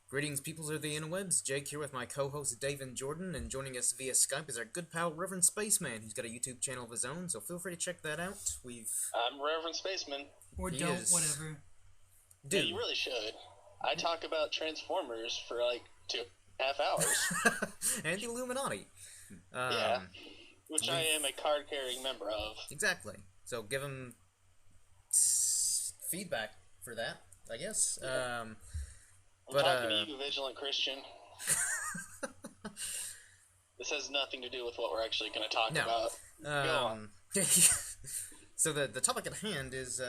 Greetings, peoples of the interwebs. Jake here with my co-host Dave and Jordan, and joining us via Skype is our good pal Reverend Spaceman, who's got a YouTube channel of his own, so feel free to check that out. I'm Reverend Spaceman. Or don't, whatever. Dude. Yeah, you really should. I talk about Transformers for like 2.5 hours. And the Illuminati. Yeah, which I am a card-carrying member of. Exactly. So give him feedback for that, I guess. I'm talking to you, Vigilant Christian. This has nothing to do with what we're actually going to talk about. Go on. So the topic at hand is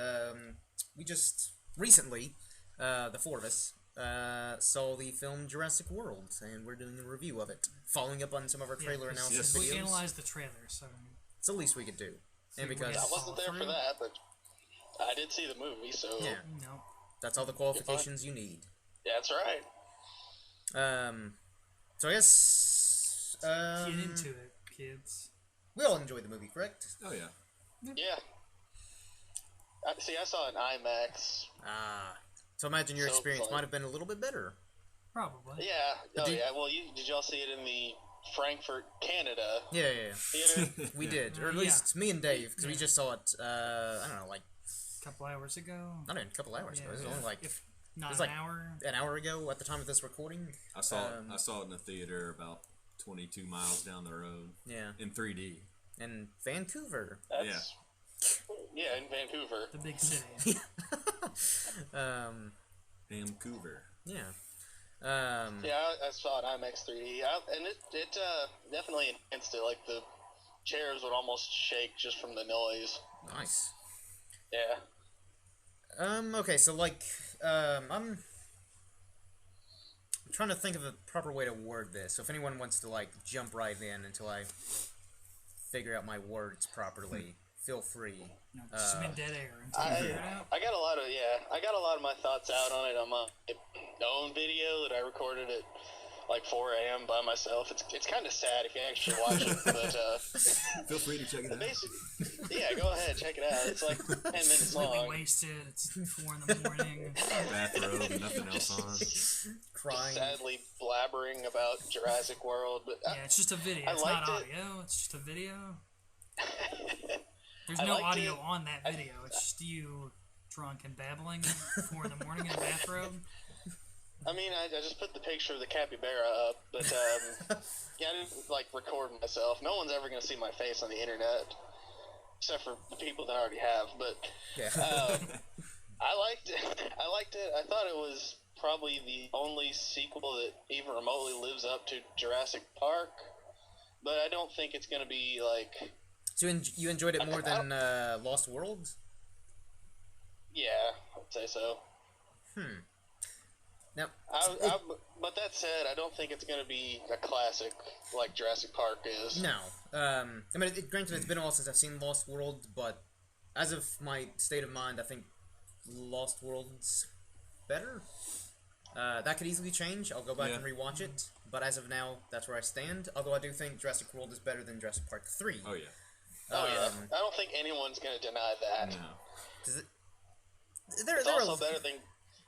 we just recently, the four of us, saw the film Jurassic World, and we're doing a review of it, following up on some of our trailer analysis videos. We analyzed the trailer, so it's the least we could do. And because I wasn't there for that, but I did see the movie, so yeah, no, that's all the qualifications you need. Yeah, that's right. So I guess get into it, kids. We all enjoyed the movie, correct? Oh yeah. Yeah. See, I saw it in IMAX. So imagine your So experience fun. might have been a little bit better. Probably. Yeah. But Oh, yeah. Well, did y'all see it in the Frankfurt, Canada Yeah. theater? We did, or at least me and Dave, because we just saw it. I don't know, like A couple hours ago. not even a couple hours ago. It was only like If not it's an like hour. an hour ago at the time of this recording. I saw it in the theater about 22 miles down the road. Yeah, In 3D. in Vancouver. That's, yeah, in Vancouver. The big city. Vancouver. Yeah. Yeah, I saw it in IMAX 3D, and it definitely enhanced it. Like the chairs would almost shake just from the noise. Nice. Yeah. Okay, so like, I'm trying to think of a proper way to word this. So if anyone wants to like jump right in until I figure out my words properly, feel free. No, just some dead air until you figure it out. I got a lot of my thoughts out on it on my own video that I recorded at like 4 a.m. by myself. It's kind of sad if you actually watch it, but Feel free to check it out. basically, yeah, go ahead, check it out. It's like 10 minutes Completely long. wasted. It's 4 in the morning. Bathrobe, nothing else on. Crying. Sadly blabbering about Jurassic World, but Yeah, it's just a video. I It's not liked it. audio. It's just a video. There's I no liked audio it. on that video. It's just you drunk and babbling at 4 in the morning in a bathrobe. I mean, I just put the picture of the capybara up, but yeah, I didn't like record myself. No one's ever going to see my face on the internet, except for the people that I already have. But Yeah. I liked it. I liked it. I thought it was probably the only sequel that even remotely lives up to Jurassic Park. But I don't think it's going to be like. So you enjoyed it more than Lost World? Yeah, I'd say so. Now, But that said, I don't think it's going to be a classic like Jurassic Park is. no. I mean, granted, it's been a while since I've seen Lost World, but as of my state of mind, I think Lost World's better. That could easily change. I'll go back and rewatch it. But as of now, that's where I stand. Although I do think Jurassic World is better than Jurassic Park 3. Oh yeah. Oh yeah, I don't think anyone's going to deny that. No.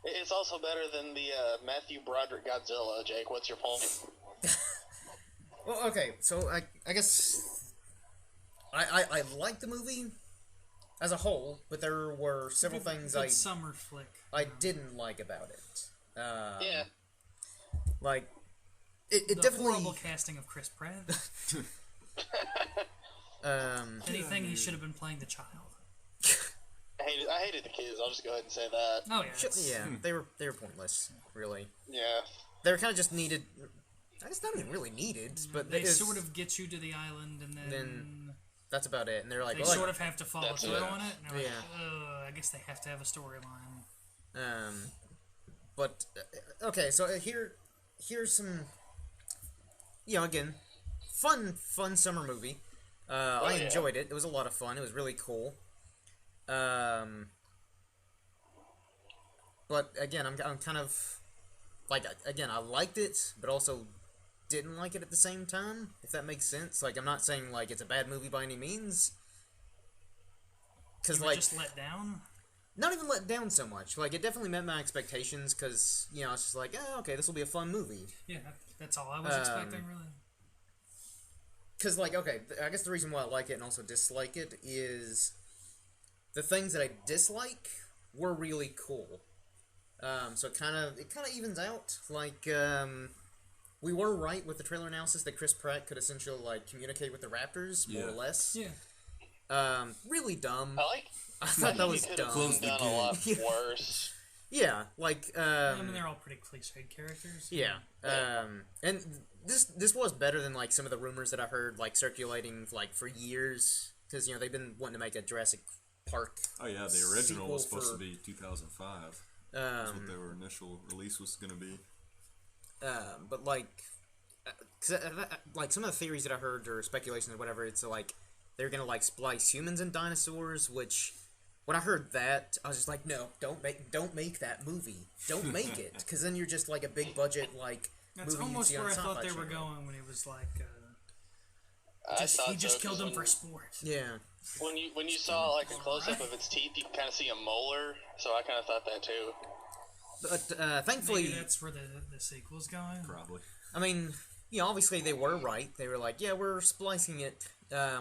It's also better than the Matthew Broderick Godzilla. Jake, what's your point? Well, okay, so I guess I liked the movie as a whole, but there were several things Good summer flick. I didn't like about it. Yeah. Like it The definitely horrible casting of Chris Pratt. Anything he should have been playing the child. I hated the kids. I'll just go ahead and say that. Oh yeah. they were pointless, really. Yeah. They were kind of just needed. I guess not even really needed, but They it was- sort of get you to the island, and then that's about it. And they're like, they well, sort of have to follow That's through it. on it. And they're Yeah. like, I guess they have to have a storyline. But okay, so here's some, again, fun summer movie. I enjoyed it. It was a lot of fun. It was really cool. But again, I'm kind of like, again, I liked it, but also didn't like it at the same time. If that makes sense. Like, I'm not saying like it's a bad movie by any means. Because You were like just let down. not even let down so much. Like, it definitely met my expectations, because, you know, it's just like, oh, okay, this will be a fun movie. Yeah, that's all I was expecting, really. Because, like, okay, I guess the reason why I like it and also dislike it is the things that I dislike were really cool. So it kind of evens out. Like, we were right with the trailer analysis that Chris Pratt could essentially, like, communicate with the Raptors, more or less. Yeah. Really dumb. I thought that was could dumb. have done a lot worse. Yeah, like, I mean, they're all pretty cliched characters. Yeah. And this was better than, like, some of the rumors that I heard, like, circulating, like, for years. Because, you know, they've been wanting to make a Jurassic Park. Oh, yeah, the original was supposed for, to be 2005. That's what their initial release was going to be. But, like, like, some of the theories that I heard, or speculations or whatever, it's like, they're going to, like, splice humans and dinosaurs, which... When I heard that, I was just like, no, don't make that movie. Don't make it, because then you're just like a big budget like That's movie almost you see on where I thought they Sci-Fi were Channel. going when it was like, He he just killed him for sport. Yeah. When you saw like a close up of its teeth, you can kind of see a molar. So I kind of thought that too. But thankfully, Maybe that's where the sequel's going. Probably. I mean, you know, obviously they were right. They were like, yeah, we're splicing it,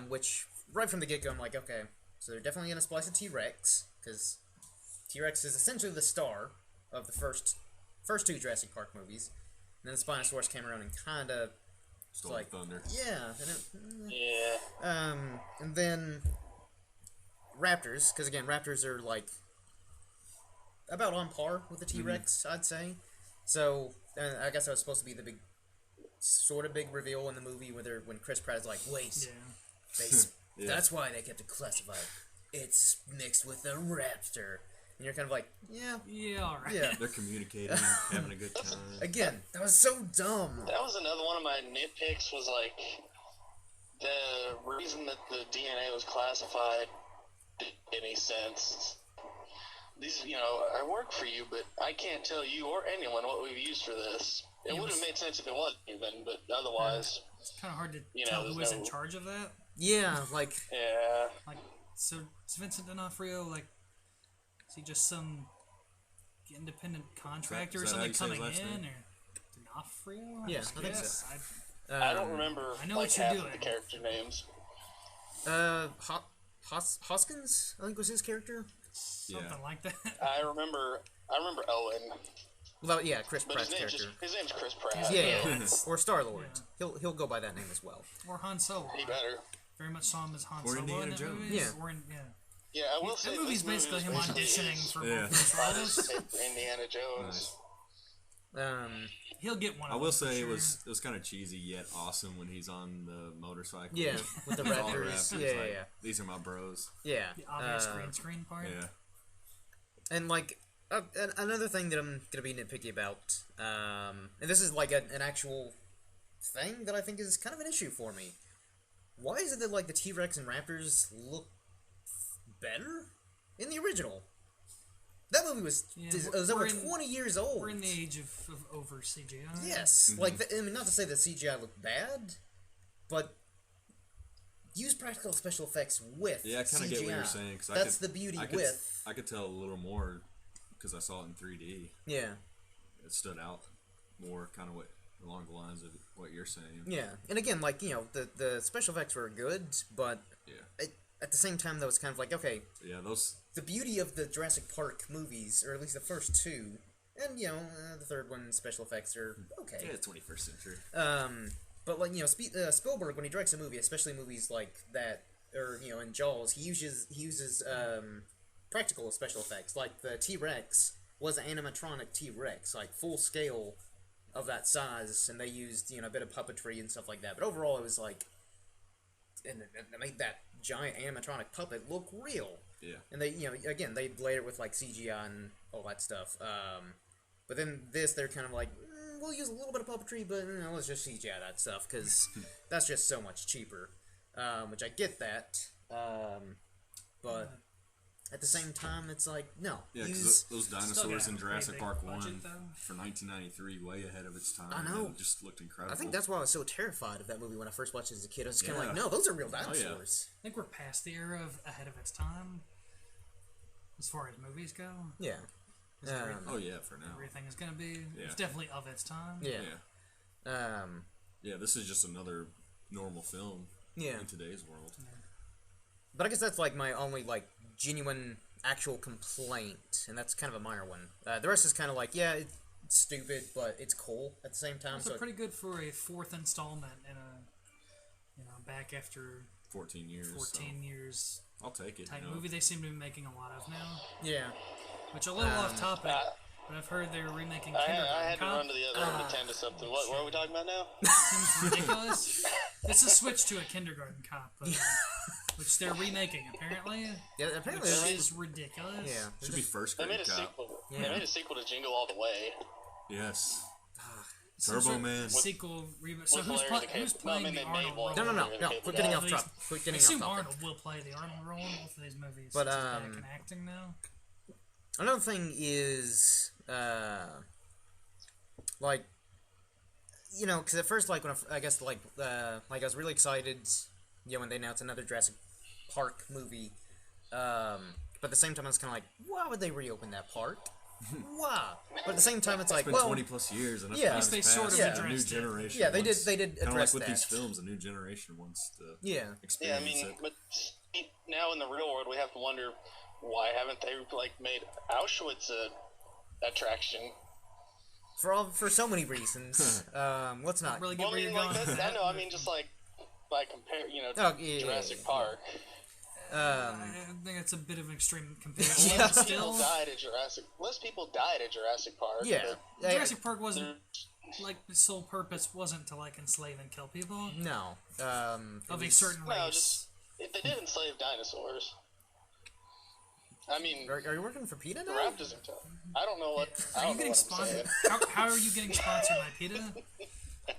which right from the get go, I'm like, okay, so they're definitely gonna splice a T-Rex, because T-Rex is essentially the star of the first two Jurassic Park movies. And then the Spinosaurus came around and kind of Stole like thunder. yeah, Yeah. and then raptors, because again, raptors are like about on par with the T-Rex, I'd say. So I guess that was supposed to be the sort of big reveal in the movie when Chris Pratt is like, wait, that's why they kept it classified. It's mixed with a raptor. And you're kind of like, yeah, all right. yeah. They're communicating, having a good time. Again, that was so dumb. That was another one of my nitpicks. Was like the reason that the DNA was classified didn't make any sense. These, you know, I work for you, but I can't tell you or anyone what we've used for this. It would have made sense if it was even, but otherwise, It's kind of hard to you tell know, who was in charge of that. Yeah, like, yeah. Like, so is Vincent D'Onofrio, like, is he just some independent contractor or Is that how something you say his coming last in? name? Or D'Onofrio? Yeah, I think so. I don't remember. I know like, what you're half doing. of the character names. Hoskins, I think was his character. Something like that. I remember Owen. Well, yeah, Chris But Pratt's his character. name's Chris Pratt. Yeah, or Star-Lord. He'll go by that name as well. Or Han Solo. He better. Very much saw him as Han Or Solo Indiana in that Jones. movie. Yeah. Yeah, I will say That movie's this movie basically was him auditioning his for Yeah. both father's roles. pick for Indiana Jones. He'll get one I of will them for say sure. it was kind of cheesy yet awesome when he's on the motorcycle. Yeah, with the All the raptors. raptors, Yeah, like, yeah, These are my bros. yeah. The obvious green screen part. Yeah. And like another thing that I'm gonna be nitpicky about, and this is like an actual thing that I think is kind of an issue for me. Why is it that like the T-Rex and Raptors look better in the original? That movie was over 20 years old. We're in the age of over CGI. Yes, like I mean, not to say that CGI looked bad, but use practical special effects with Yeah, I kind of get what you're saying. Cause That's the beauty with. I could tell a little more because I saw it in 3D. Yeah. It stood out more, kind of along the lines of what you're saying. Yeah, and again, like, you know, the special effects were good, but Yeah. at the same time, that was kind of like, okay, Yeah, those. the beauty of the Jurassic Park movies, or at least the first two, and, you know, the third one, special effects are okay. Yeah, 21st century. But, like, you know, Spielberg, when he directs a movie, especially movies like that, or, you know, in Jaws, he uses practical special effects. Like, the T-Rex was an animatronic T-Rex, like, full scale of that size, and they used, you know, a bit of puppetry and stuff like that. But overall, it was like, and they made that giant animatronic puppet look real. Yeah. And they, you know, again, they layered it with, like, CGI and all that stuff. But then this, they're kind of like, we'll use a little bit of puppetry, but, you know, let's just CGI that stuff, because that's just so much cheaper. Which I get that. But at the same time, it's like, no. Yeah, use... because those Still dinosaurs got in a Jurassic big Park budget, 1 though. for 1993, way ahead of its time. I know. It just looked incredible. I think that's why I was so terrified of that movie when I first watched it as a kid. I was just kind of Yeah. like, no, those are real yeah. dinosaurs. I think we're past the era of ahead of its time. as far as movies go. Yeah. Oh yeah, for now. Everything is going to be. Yeah. It's definitely of its time. Yeah. Yeah. Yeah, this is just another normal film. Yeah. In today's world. But I guess that's like my only like genuine actual complaint, and that's kind of a minor one. The rest is kind of like, yeah, it's stupid, but it's cool at the same time. It's pretty good for a fourth installment in a, back after 14 years. 14 years I'll take it. type movie they seem to be making a lot of now. Yeah. Which a little off topic, but I've heard they're remaking I Kindergarten had to Cop. run to the other room to tend to something. What are we talking about now? Seems ridiculous. It's a switch to a Kindergarten Cop, which they're remaking apparently. Yeah, apparently Which is ridiculous. Yeah. Should be first They grade made a cop. sequel. Yeah. They made a sequel to Jingle All the Way. Yes. Some Turbo sort of Man. Sequel reboot. So With who's, Larry the Cable- who's playing no, I mean, the they Arnold made one. role? No. Quit getting off top. Quit I getting assume off topic. Arnold will play the Arnold role in both of these movies. But, since he's back in acting now. Another thing is, like, because at first, like, when I guess, like, I was really excited, when they announced another Jurassic Park movie, but at the same time, I was kind of like, why would they reopen that park? Why? But at the same time, it's like, It's been 20 plus years, and yeah. that's They passed. sort of A new addressed it. generation. Yeah, they wants- did Kind of like address with that. these films, a new generation wants to Yeah. Yeah, I experience mean, it. but now in the real world, we have to wonder why haven't they like made Auschwitz a attraction? For so many reasons. Let's not. Really get Well, I where you're mean, like going with I that. know. I mean, just like by compare, Oh, yeah, Jurassic Park. I think it's a bit of an extreme comparison. Yeah. But People still, died at Jurassic. Less people died at Jurassic Park. Yeah. but Jurassic Park wasn't like the sole purpose wasn't to like enslave and kill people No. of a certain No, race. just they did enslave dinosaurs. I mean, Are you working for PETA now? raptors and stuff. I don't know what. I Are you don't know getting what I'm sponsored? saying. How are you getting sponsored by PETA?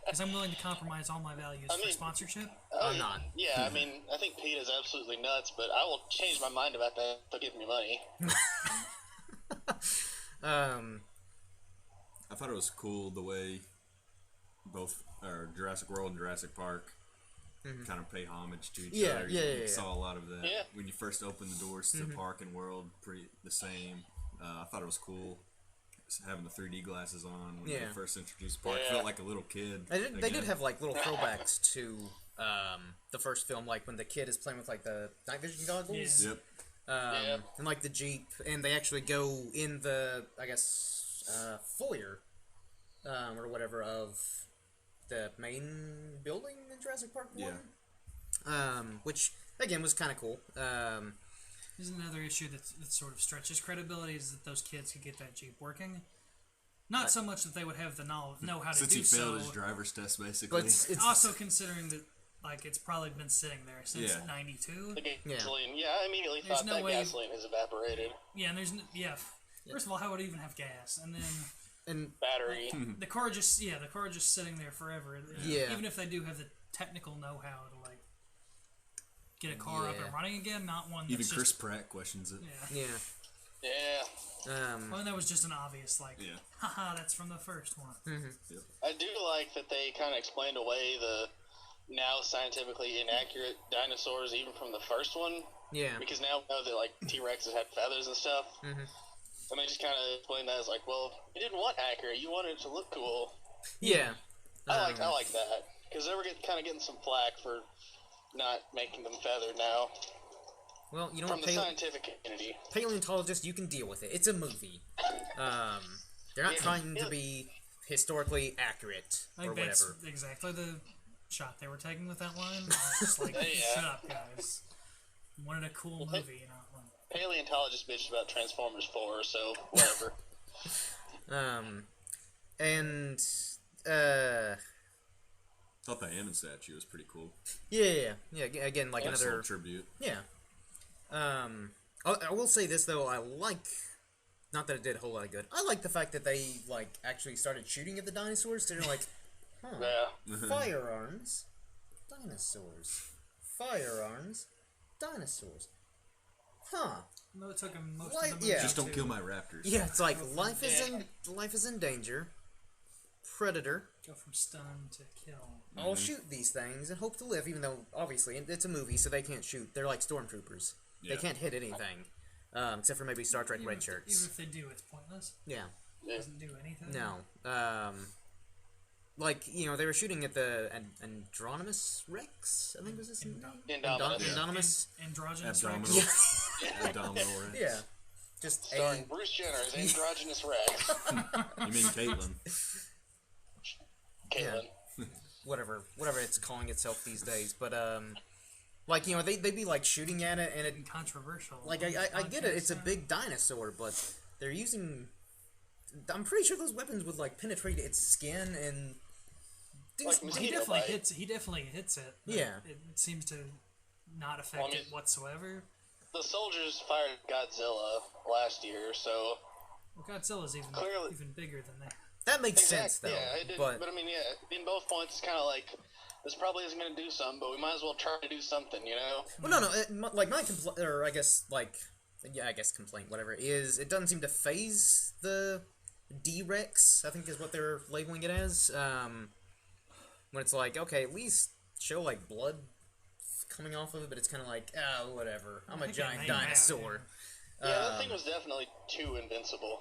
Because I'm willing to compromise all my values I for mean- sponsorship. I'm not. Yeah, I mean, I think PETA's absolutely nuts, but I will change my mind about that if they'll give me money. I thought it was cool the way both Jurassic World and Jurassic Park kind of pay homage to each Yeah, other. yeah, You yeah. saw a lot of that Yeah. when you first opened the doors to Park and World. Pretty the same. I thought it was cool having the 3D glasses on when Yeah. they first introduced Park. Yeah. Felt like a little kid. They did again. have like little throwbacks to the first film, like when the kid is playing with like the night vision goggles, Yeah. Yep. Yeah. and like the Jeep, and they actually go in the foyer or whatever of the main building in Jurassic Park 1. Which again was kind of cool. There's another issue that sort of stretches credibility is that those kids could get that Jeep working. Not so much that they would have the know how to Since do he failed so. his driver's test, basically. But it's Also considering that like it's probably been sitting there since Yeah. '92. The gasoline. Yeah, I immediately There's thought no that way- gasoline has evaporated. Yeah, and there's First of all, how would it even have gas? And then and Battery. the car just sitting there forever. Yeah. Even if they do have the technical know-how to like get a car up Yeah. and running again, not one that's Even just Chris Pratt questions it. yeah. yeah. Yeah. Well, that was just an obvious like, Yeah. haha, that's from the first one. I do like that they kind of explained away the now scientifically inaccurate dinosaurs, even from the first one. Yeah. Because now we know that like T-Rexes had feathers and stuff. And they just kind of explained that as like, well, you didn't want accurate, you wanted it to look cool. Yeah. I like that because they were getting some flack for not making them feathered now Well, you know from what, the scientific community. paleontologists, you can deal with it. It's a movie. They're not trying to be historically accurate I or think that's whatever. exactly the shot they were taking with that line. It's just like, Yeah. shut up, guys. You wanted a cool movie, not one. Paleontologists bitched about Transformers 4, so whatever. And Thought the Hammond statue was pretty cool. yeah. Again, like Nice little another tribute. yeah. I will say this though. I like, not that it did a whole lot of good. I like the fact that they like actually started shooting at the dinosaurs. They're like, huh, Yeah. firearms, dinosaurs, firearms, dinosaurs, huh? No, it took him most Like, of the movie. yeah. Just don't to kill my raptors. Yeah, it's like life is in danger. Predator. Go from stun to kill. I'll shoot these things and hope to live, even though obviously it's a movie, so they can't shoot. They're like stormtroopers. They Yeah. can't hit anything. except for maybe Star Trek Even red if- shirts. Even if they do, it's pointless. Yeah. It doesn't do anything. No. Like, they were shooting at the Andromedus Rex, I think was his name? Indominus. Androgynous Abdominal. Rex. Abdominal Rex. Yeah. Just Starring Bruce Jenner's androgynous Rex. You mean Caitlin? Caitlin. whatever it's calling itself these days. But, like, they'd be, like, shooting at it, and it... Controversial. Like, I get it, it's a big dinosaur, but they're using... I'm pretty sure those weapons would, like, penetrate its skin and... Like He definitely hits it. But Yeah. It seems to not affect it whatsoever. The soldiers fired Godzilla last year, so Well, Godzilla's Clearly- even bigger than that. That makes sense, though. Yeah, it did, but I mean, yeah, in both points, it's kind of like this probably isn't going to do something, but we might as well try to do something, you know? Well, no, like, my complaint, or I guess, like, complaint, whatever, is it doesn't seem to phase the D-Rex, I think is what they're labeling it as, when it's like, okay, at least show, like, blood coming off of it, but it's kind of like, whatever, I'm a giant dinosaur. Yeah, that thing was definitely too invincible.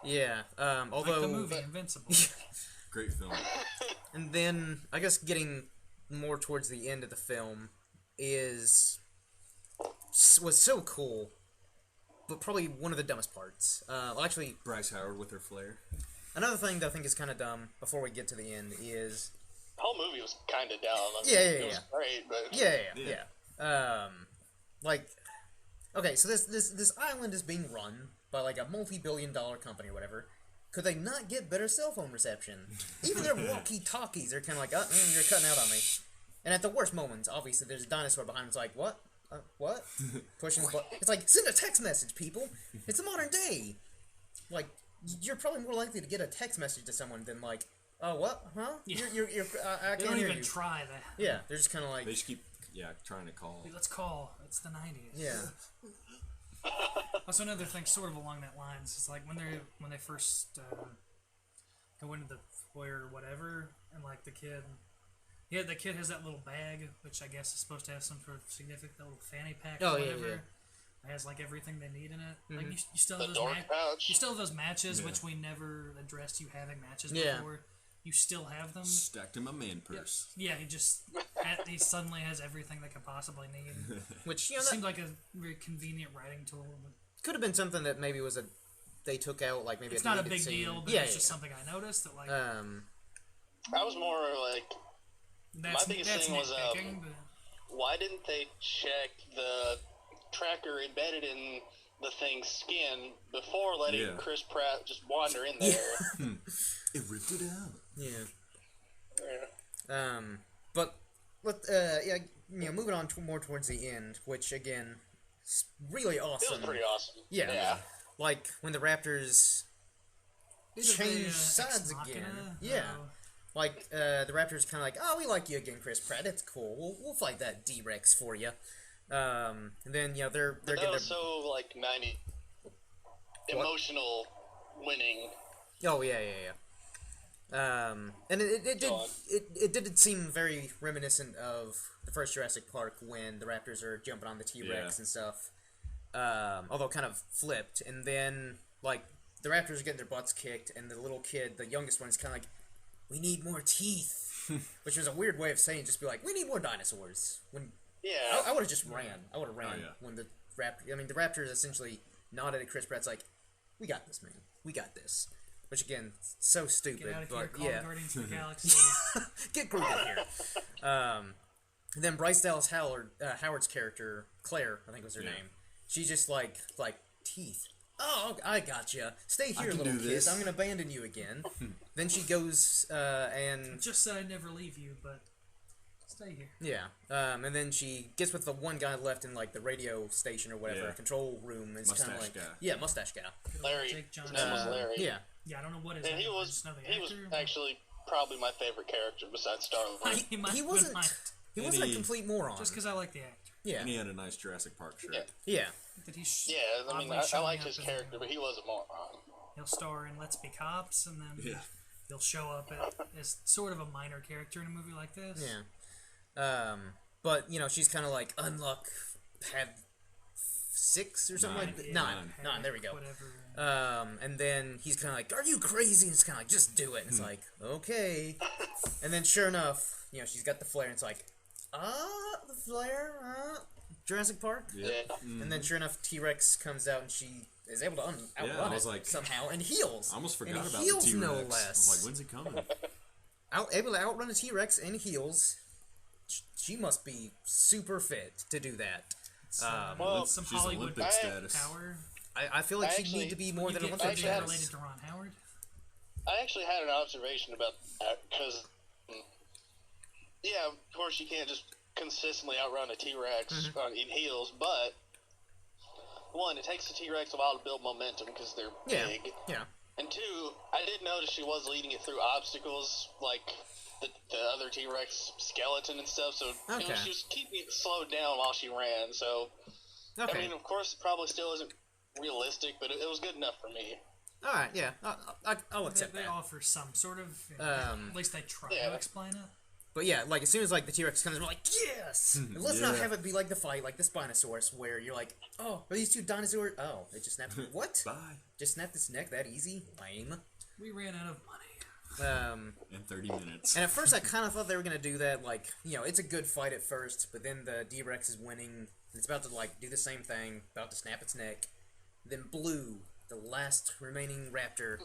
Yeah, although... Like the movie Invincible. Great film. And then, I guess getting more towards the end of the film was so cool, but probably one of the dumbest parts. Actually, Bryce Howard with her flair. another thing that I think is kind of dumb before we get to the end is... The whole movie was kind of dumb. I mean, Yeah, it was great, but... Yeah. Like, okay, so this island is being run by, like, a multi-billion-dollar company or whatever. Could they not get better cell phone reception? Even their walkie-talkies are kind of like, you're cutting out on me. And at the worst moments, obviously, there's a dinosaur behind him. It's like, what? What? Pushing the button. It's like, send a text message, people. It's the modern day. Like, you're probably more likely to get a text message to someone than, like, oh, what? Huh? Yeah. I They can't don't hear even you. try that. Yeah, they're just kind of like... They just keep, trying to call. Let's call. It's the 90s. Yeah. Also, another thing, sort of along that lines, is like when they first go into the foyer or whatever, and like the kid has that little bag, which I guess is supposed to have some sort of significant little fanny pack or whatever. It has like everything they need in it. Like you still have The those dork pouch. you still have those matches, which we never addressed. You having matches Yeah. before. You still have them. Stacked in my man purse. Yeah, he suddenly has everything they could possibly need. Which, It seemed like a very convenient writing tool. But could have been something that maybe they took out, like maybe it's a not a deleted big scene. deal, but Yeah, it's just something I noticed that like I was more like, that's, my biggest that's thing was, nitpicking, but why didn't they check the tracker embedded in the thing's skin before letting Chris Pratt just wander in there? It ripped it out. Yeah. But moving on more towards the end, which again, is really It awesome. was pretty awesome. Yeah. Like when the Raptors change sides Ex again. Machina? Yeah. Oh. Like the Raptors kind of like, oh, we like you again, Chris Pratt. It's cool. We'll fight that D-Rex for you. And then they're That getting was so like 90 emotional winning. Oh yeah. And it did seem very reminiscent of the first Jurassic Park when the Raptors are jumping on the T-Rex and stuff. Although kind of flipped, and then like the Raptors are getting their butts kicked, and the little kid, the youngest one, is kind of like, "We need more teeth," which was a weird way of saying, just be like, "We need more dinosaurs." When I would have just ran. I would have ran when the the Raptors essentially nodded at Chris Pratt's like, "We got this, man. We got this." Which again, so stupid. Get out of but here, call Guardians of the Galaxy. Get Groot out here. And then Bryce Dallas Howard's character, Claire, I think was her name. She's just like teeth. Oh, I gotcha. Stay here, little kid. I'm gonna abandon you again. Then she goes and Just said I'd never leave you, but stay here. yeah. And then she gets with the one guy left in like the radio station or whatever, control room. Is kind of like mustache guy. Larry. Jake His Johnson. name was Larry. Yeah. Yeah, I don't know what his And name he is. I was just know the he was actor. actually probably my favorite character besides Star-Lord. He wasn't. He wasn't a complete moron. Just because I like the actor. Yeah. And he had a nice Jurassic Park shirt. Yeah. That he's Yeah, I mean, oddly I showing like up his as character, a- but he was a moron. He'll star in Let's Be Cops, and then he'll show up as sort of a minor character in a movie like this. Yeah. But she's kind of like, unlock pad 6 or something like that. Nine. 9. There we go. Whatever. And then he's kind of like, "Are you crazy?" And it's kind of like, "Just do it." And it's like, "Okay." And then sure enough, she's got the flare, and it's like, the flare, Jurassic Park. Yeah. And then sure enough, T-Rex comes out, and she is able to outrun it somehow and heals. I almost forgot and about heals the T-Rex. no I was less. like, when's he coming? Able to outrun a T-Rex and heals. She must be super fit to do that. Well, some she's Hollywood Olympic status. power. I feel like she'd need to be more than You Olympic get actually related status. to Ron Howard. I actually had an observation about that because, yeah, of course you can't just consistently outrun a T-Rex in heels, but one, it takes the T-Rex a while to build momentum because they're big. Yeah. And two, I did notice she was leading it through obstacles like the other T-Rex skeleton and stuff, so she was keeping it slowed down while she ran, so... Okay. I mean, of course, it probably still isn't realistic, but it was good enough for me. All right. Yeah. I'll accept They that. offer some sort of... at least they try Yeah. to explain it. But yeah, like as soon as like the T-Rex comes, we're like, yes. And let's not have it be like the fight, like the Spinosaurus, where you're like, oh, are these two dinosaurs? Oh, it just snapped. What? Bye. Just snapped its neck that easy? Lame. We ran out of money. In 30 minutes. And at first I kind of thought they were gonna do that, like, it's a good fight at first, but then the D-Rex is winning. It's about to like do the same thing, about to snap its neck. Then Blue, the last remaining raptor,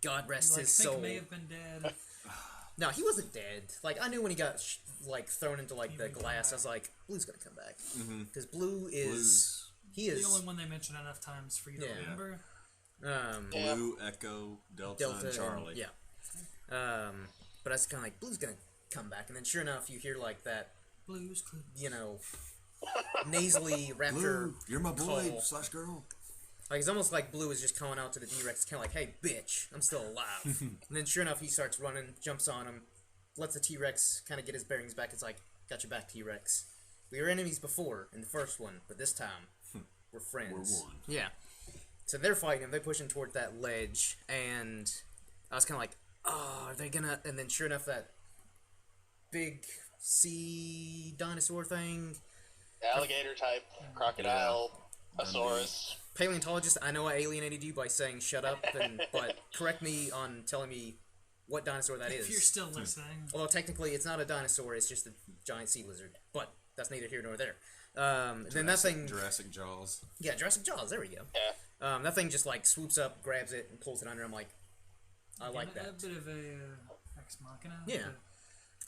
God rest his soul. May have been dead. No, he wasn't dead. Like, I knew when he got, thrown into, like, the glass, I was like, Blue's gonna come back. Because Blue is... He is... The only one they mentioned enough times for you to remember. Blue, Echo, Delta, and Charlie. Yeah. But I was kind of like, Blue's gonna come back. And then sure enough, you hear, like, that, Blue's Clues. nasally raptor Blue, you're my boy call. / girl. Like, it's almost like Blue is just calling out to the D-Rex, kind of like, hey, bitch, I'm still alive. And then sure enough, he starts running, jumps on him, lets the T-Rex kind of get his bearings back. It's like, got your back, T-Rex. We were enemies before, in the first one, but this time, we're friends. We're one. Yeah. So they're fighting him, they're pushing toward that ledge, and I was kind of like, oh, are they gonna... And then sure enough, that big sea dinosaur thing... Alligator type, crocodile, Asaurus. Paleontologist, I know I alienated you by saying shut up, but correct me on telling me what dinosaur that is. If you're still listening. Although technically it's not a dinosaur, it's just a giant sea lizard. But that's neither here nor there. Then that thing... Jurassic Jaws. Yeah, Jurassic Jaws, there we go. Yeah. That thing just like swoops up, grabs it, and pulls it under. I'm like, I like that. A bit of a ex machina. Yeah.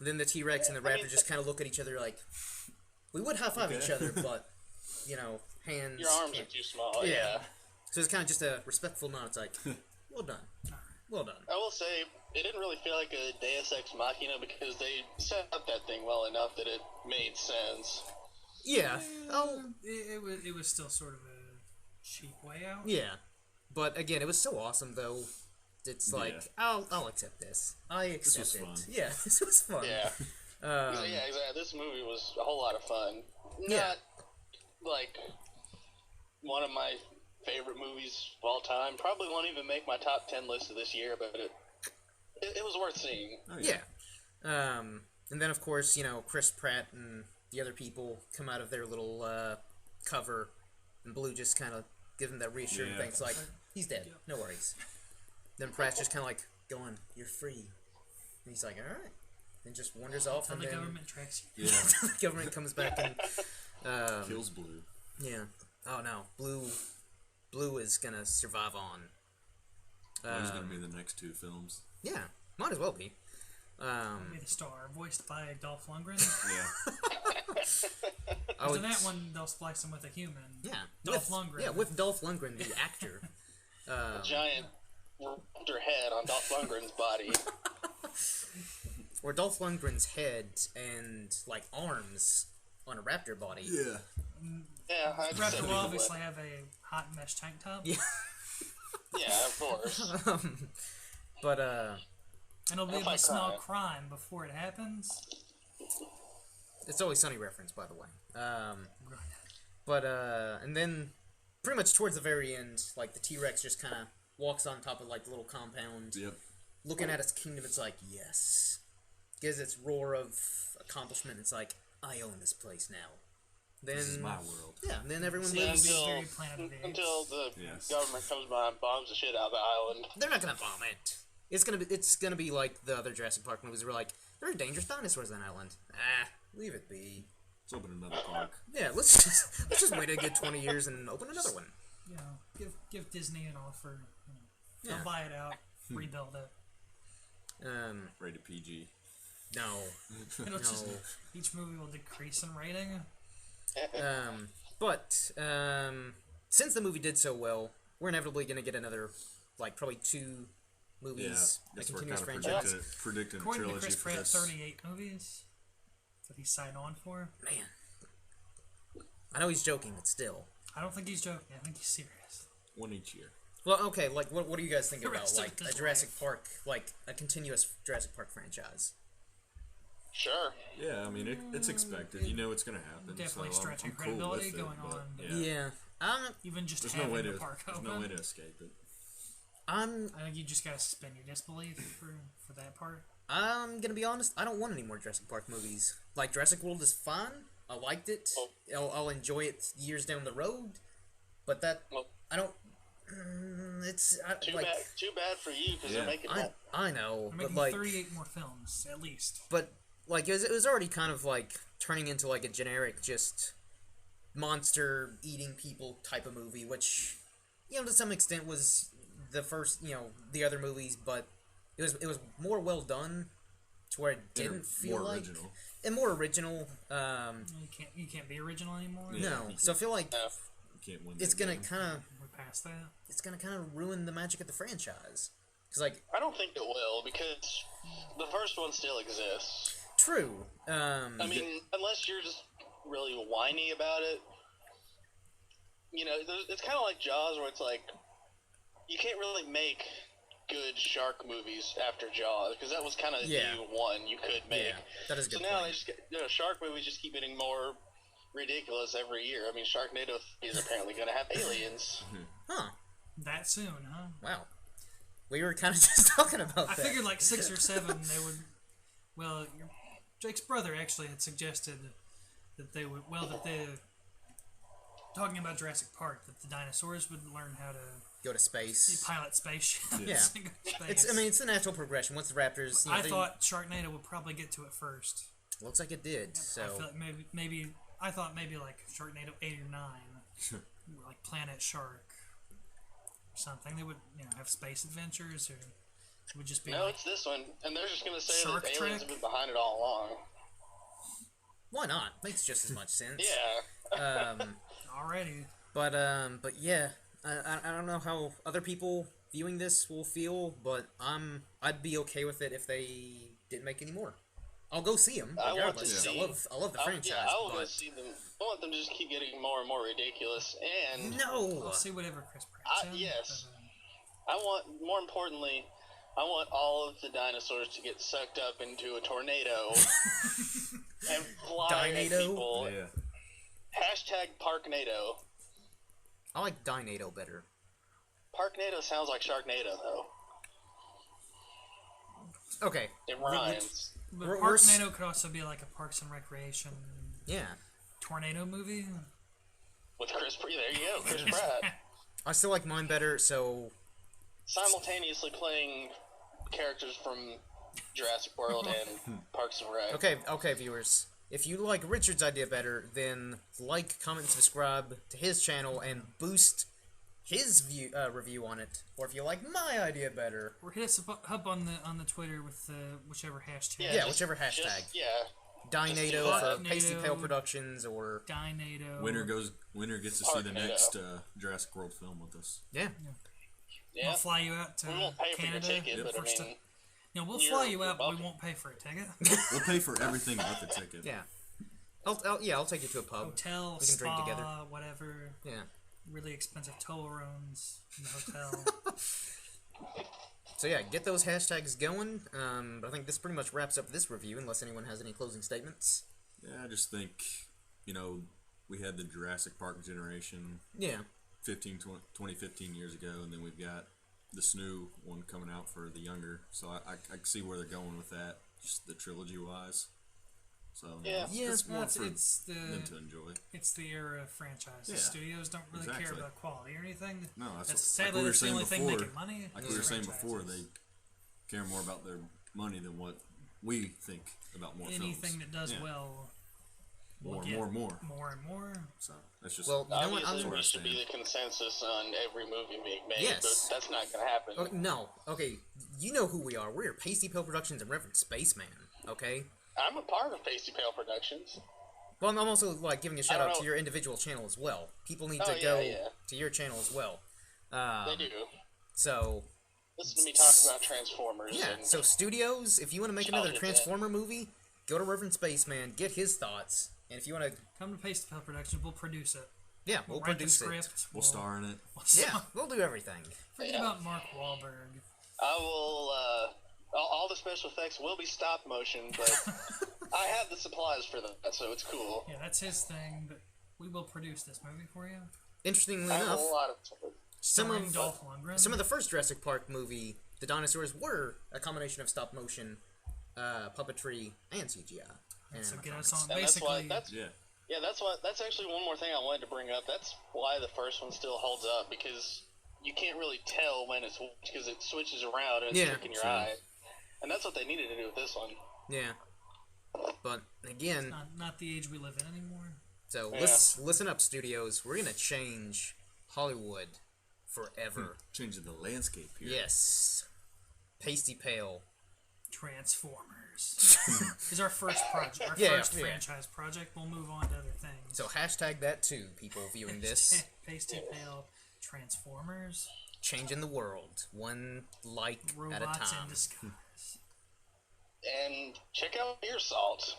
Then the T-Rex and the raptor just kind of look at each other like, we would high-five each other, but, hands... Your arms are too small, yeah. So it's kind of just a respectful nod. It's like, well done. Well done. I will say, it didn't really feel like a Deus Ex Machina because they set up that thing well enough that it made sense. Yeah. Oh. It was still sort of a cheap way out. Yeah. But again, it was so awesome, though. It's like, I'll accept this. I accept This was fun. Yeah, this was fun. Yeah. Yeah, exactly. This movie was a whole lot of fun. Not, like, one of my favorite movies of all time. Probably won't even make my top 10 list of this year, but it was worth seeing. Oh, yeah. And then, of course, Chris Pratt and the other people come out of their little cover, and Blue just kind of gives them that reassuring thing. It's like, he's dead. No worries. Then Pratt's just kind of like, going, you're free. And he's like, all right. And just wanders off, Until and the then... government tracks you. Yeah. the government comes back and... Kills Blue. Yeah. Oh, no. Blue is gonna survive on. Blue's gonna be the next 2 films. Yeah. Might as well be. Be the star, voiced by Dolph Lundgren. Yeah. So in that one, they'll splice him with a human. Yeah. Dolph Lundgren. Yeah, with Dolph Lundgren, the actor. Giant raptor head on Dolph Lundgren's body. Or Dolph Lundgren's head and, like, arms on a raptor body. Yeah. Yeah, I Raptor will obviously have a hot mesh tank top. Yeah. Yeah, of course. But, And it'll be able fight to smell crime. crime before it happens. it's Always Sunny reference, by the way. And then, pretty much towards the very end, like, the T-Rex just kind of walks on top of, like, the little compound. Yep. Looking at its kingdom, it's like, yes. Gives its roar of accomplishment. It's like, I own this place now. then This is my world. yeah, then everyone Yeah, lives. Very Planet of the Apes. until the Yes. government comes by and bombs the shit out of the island. They're not gonna bomb it. It's gonna be like the other Jurassic Park movies. Where like there are dangerous dinosaurs on that island. Leave it be. Let's open another park. Yeah, let's just wait a good 20 years and open another one. You know, give Disney an offer. You know, Yeah. they'll buy it out, rebuild it. Rated PG. No. It'll just No. each movie will decrease in rating. But since the movie did so well, we're inevitably gonna get another, like probably 2 movies, a Guess we're continuous kind of franchise. predicting a According to trilogy Chris for Pratt, this. 38 movies that he signed on for. Man, I know he's joking, but still. I don't think he's joking. I think he's serious. One each year. Well, okay, like what do you guys think The about rest of like his a Jurassic life. Park, like a continuous Jurassic Park franchise? Sure. Yeah, I mean it's expected. You know it's gonna happen. Definitely so stretching I'm cool credibility with it, going but, on. Yeah. Even just There's having no way the to. park There's open. no way to escape it. I'm I think you just gotta suspend your disbelief for that part. I'm gonna be honest. I don't want any more Jurassic Park movies. Like Jurassic World is fun. I liked it. I'll enjoy it years down the road. But that Well, I don't. It's too like bad. Too bad for you because Yeah. they're making I more. I know, They're but making like 38 more films at least. but like it was already kind of like turning into like a generic just monster eating people type of movie, which to some extent was the first the other movies, but it was more well done to where it didn't feel more like original. and more original. You can't be original anymore. Yeah. No, so I feel like No. You can't win. it's that gonna game. kind of We're past that. ruin the magic of the franchise. Cause like I don't think it will because the first one still exists. true, I mean, unless you're just really whiny about it, it's kind of like Jaws, where it's like you can't really make good shark movies after Jaws because that was kind of Yeah. the one you could make. yeah, that is a So good now point. they just shark movies just keep getting more ridiculous every year. I mean, Sharknado is apparently going to have aliens. Huh? That soon, huh? Wow. We were kind of just talking about I that. figured like 6 or 7 they would. Well, Jake's brother actually had suggested that they would. Well, that they. Talking about Jurassic Park, that the dinosaurs would learn how to Go to space. pilot spaceships. Yeah. and go to space. It's the natural progression. Once the Raptors, I thought Sharknado would probably get to it first. looks like it did. I So feel like maybe I thought maybe like Sharknado 8 or 9, like Planet Shark or something. They would have space adventures, or it would just be No, like it's this one, and they're just going to say Shark that aliens Trek? have been behind it all along. why not? Makes just as much sense. Yeah. already. But yeah, I don't know how other people viewing this will feel, but I'd be okay with it if they didn't make any more. I'll go see them I want to regardless. 'cause see- I love the franchise. Yeah, I want but to see them. I want them to just keep getting more and more ridiculous, and no. I'll see whatever Chris Pratt said. yes. but, I want, more importantly, I want all of the dinosaurs to get sucked up into a tornado and fly at Dinado? people. Yeah. Hashtag Parknado. I like Dinado better. Parknado sounds like Sharknado, though. Okay. It rhymes. but We're- Parknado could also be like a Parks and Recreation Yeah. tornado movie. With Chris Pratt. There you go, Chris Pratt. I still like mine better. So Simultaneously playing characters from Jurassic World and Parks and Rec. okay, viewers. If you like Richard's idea better, then like, comment, and subscribe to his channel and boost his review on it. Or if you like my idea better, Or hit us up on the Twitter with whichever hashtag. Yeah, just- whichever hashtag. Yeah. Dinado Just for do Pasty Dinado. Pale Productions, or Dinado. Winner gets to see the Parknado. next Jurassic World film with us. yeah. Yeah. We'll fly you out to We won't pay for your Canada. ticket, but I first mean, we'll you're fly you out, but we welcome. won't pay for a ticket. We'll pay for everything but the ticket. Yeah. I'll take you to a pub. Hotel, We can drink spa, together. whatever. Yeah. Really expensive Toblerones in the hotel. So yeah, get those hashtags going. But I think this pretty much wraps up this review, unless anyone has any closing statements. Yeah, I just think, we had the Jurassic Park generation Yeah. 20, 15 years ago, and then we've got this new one coming out for the younger. So I can see where they're going with that, just the trilogy-wise. So Yeah. it's more for it's them to enjoy. it's the era of franchise. The Yeah, studios don't really care exactly. about quality or anything. No, That's like sadly we were that's the saying only thing before. making money. Like is we were saying before, franchises. they care more about their money than what we think about more Anything films. that does Yeah. well will More, get more, more. more and more. So that's just Well, you know what? Obviously, I'm, there should be the consensus on every movie being made, Yes. but that's not going to happen. oh, no. Okay, you know who we are. We're Pasty Pale Productions and Reverend Spaceman. Okay. I'm a part of Pasty Pale Productions. Well, I'm also like giving a shout don't out to know. your individual channel as well. People need Oh, to yeah, go yeah. to your channel as well. They do. So Listen to me talk about Transformers. yeah. And So studios, if you want to make another I'll get Transformer movie, go to Reverend Spaceman, get his thoughts, and if you want to, Come to Pasty Pale Productions. We'll produce it. yeah, we'll write produce the it. script. we'll star in it. Yeah, we'll do everything. Forget Yeah. about Mark Wahlberg. I will. All the special effects will be stop motion, but I have the supplies for that, so it's cool. Yeah, that's his thing. But we will produce this movie for you. Interestingly I have a enough, lot of. some Starring of Dolph Lundgren. some of the first Jurassic Park movie, the dinosaurs were a combination of stop motion, puppetry, and CGI. And so get animatronics. us on. And that's why. Basically, Yeah. That's actually one more thing I wanted to bring up. That's why the first one still holds up, because you can't really tell when it's because it switches around and it's Yeah, tricking your true. eye. And that's what they needed to do with this one. Yeah. But again, not the age we live in anymore. so Yeah. listen up, studios. We're gonna change Hollywood forever. Changing the landscape here. Yes. Pasty Pale. Transformers is our first project. Our Yeah, first yeah. franchise project. We'll move on to other things. So hashtag that too, people viewing this. Pasty Pale Transformers. Changing the world, one like at a Robots time. in disguise. And check out Beer Salt.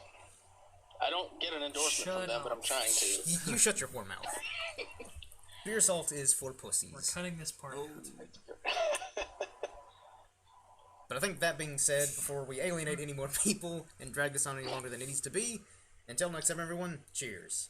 I don't get an endorsement Shut from them, but up. I'm trying to. You shut your whore mouth. Beer salt is for We're pussies. cutting this part Oh, out. But I think that being said, before we alienate any more people and drag this on any longer than it needs to be, until next time, everyone, cheers.